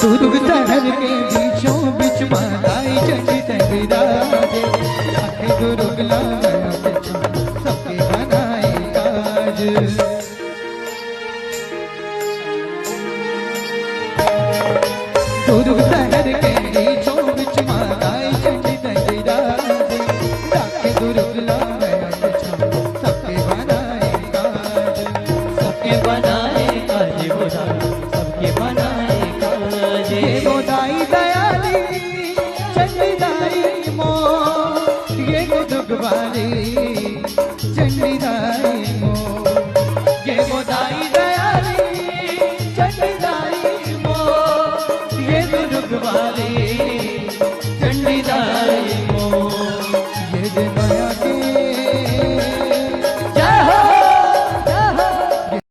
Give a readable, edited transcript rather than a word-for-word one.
दुर्ग शहर के बीचों बीच माई चंडी तंगराजे, आखे दुर्ग लाया सबके बनाए काज। दुर्ग